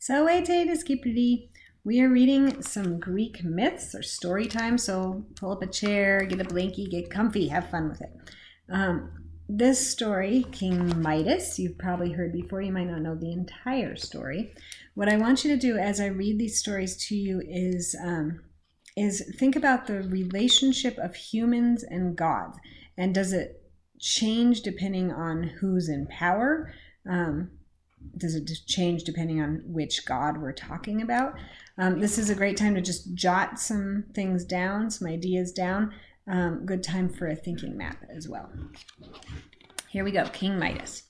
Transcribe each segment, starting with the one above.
So today, we are reading some Greek myths or story time. So pull up a chair, get a blankie, get comfy, have fun with it. This story, King Midas, you've probably heard before. You might not know the entire story. What I want you to do as I read these stories to you is think about the relationship of humans and gods, and does it change depending on who's in power? Does it just change depending on which god we're talking about? This is a great time to just jot some things down, some ideas down. Good time for a thinking map as well. Here we go, King Midas.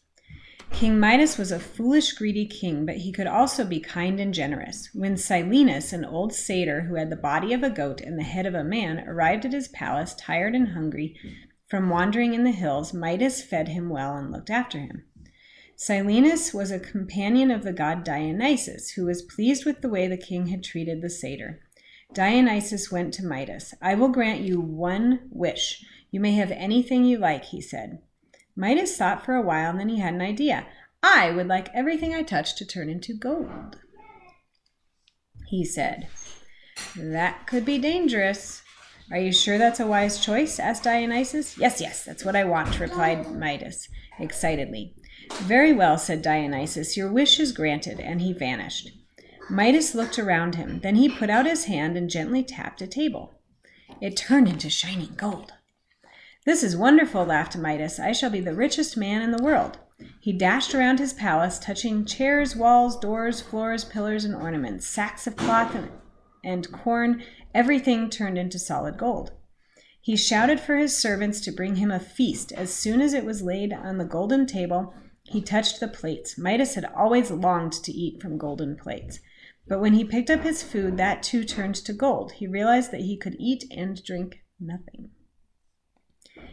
King Midas was a foolish, greedy king, but he could also be kind and generous. When Silenus, an old satyr who had the body of a goat and the head of a man, arrived at his palace, tired and hungry from wandering in the hills, Midas fed him well and looked after him. Silenus was a companion of the god Dionysus, who was pleased with the way the king had treated the satyr. Dionysus went to Midas. "I will grant you one wish. You may have anything you like," he said. Midas thought for a while, and then he had an idea. "I would like everything I touch to turn into gold," he said. "That could be dangerous." "Are you sure that's a wise choice?" asked Dionysus. Yes, that's what I want," replied Midas excitedly. "Very well," said Dionysus. "Your wish is granted," and he vanished. Midas looked around him. Then he put out his hand and gently tapped a table. It turned into shining gold. "This is wonderful," laughed Midas. "I shall be the richest man in the world." He dashed around his palace, touching chairs, walls, doors, floors, pillars, and ornaments, sacks of cloth and corn. Everything turned into solid gold. He shouted for his servants to bring him a feast. As soon as it was laid on the golden table, he touched the plates. Midas had always longed to eat from golden plates. But when he picked up his food, that too turned to gold. He realized that he could eat and drink nothing.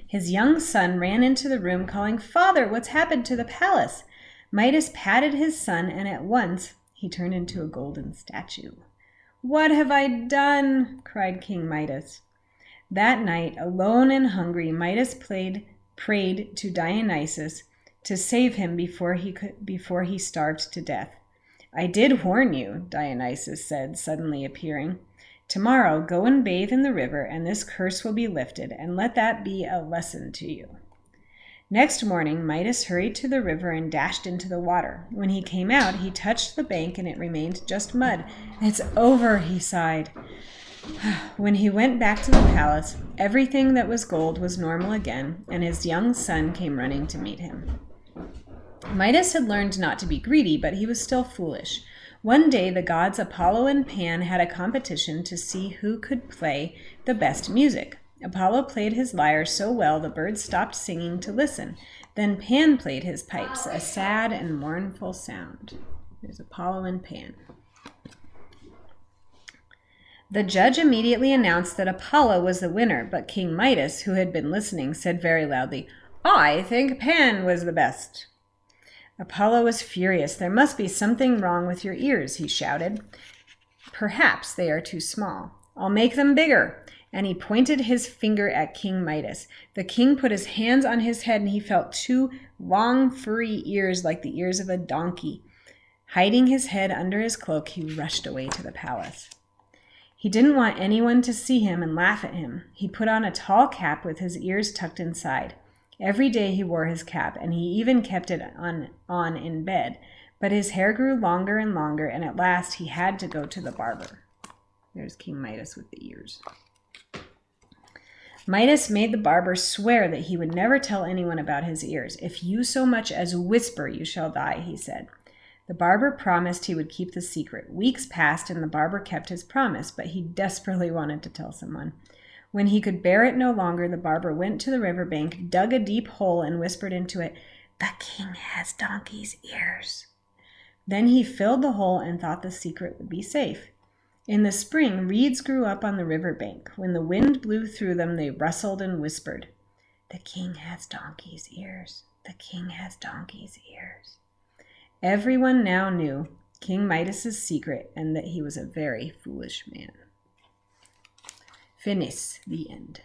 His young son ran into the room calling, "Father, what's happened to the palace?" Midas patted his son, and at once he turned into a golden statue. "What have I done?" cried King Midas. That night, alone and hungry, Midas prayed to Dionysus to save him before he starved to death. "I did warn you," Dionysus said, suddenly appearing. "Tomorrow, go and bathe in the river, and this curse will be lifted, and let that be a lesson to you." Next morning, Midas hurried to the river and dashed into the water. When he came out, he touched the bank, and it remained just mud. "It's over," he sighed. When he went back to the palace, everything that was gold was normal again, and his young son came running to meet him. Midas had learned not to be greedy, but he was still foolish. One day, the gods Apollo and Pan had a competition to see who could play the best music. Apollo played his lyre so well the birds stopped singing to listen. Then Pan played his pipes, a sad and mournful sound. There's Apollo and Pan. The judge immediately announced that Apollo was the winner, but King Midas, who had been listening, said very loudly, "I think Pan was the best." Apollo was furious. "There must be something wrong with your ears," he shouted. "Perhaps they are too small. I'll make them bigger." And he pointed his finger at King Midas. The king put his hands on his head, and he felt two long, furry ears like the ears of a donkey. Hiding his head under his cloak, he rushed away to the palace. He didn't want anyone to see him and laugh at him. He put on a tall cap with his ears tucked inside. Every day he wore his cap, and he even kept it on in bed. But his hair grew longer and longer, and at last he had to go to the barber. There's King Midas with the ears. Midas made the barber swear that he would never tell anyone about his ears. "If you so much as whisper, you shall die," he said. The barber promised he would keep the secret. Weeks passed, and the barber kept his promise, but he desperately wanted to tell someone. When he could bear it no longer, the barber went to the riverbank, dug a deep hole, and whispered into it, "The king has donkey's ears." Then he filled the hole and thought the secret would be safe. In the spring, reeds grew up on the riverbank. When the wind blew through them, they rustled and whispered, "The king has donkey's ears. The king has donkey's ears." Everyone now knew King Midas's secret and that he was a very foolish man. Finis, the end.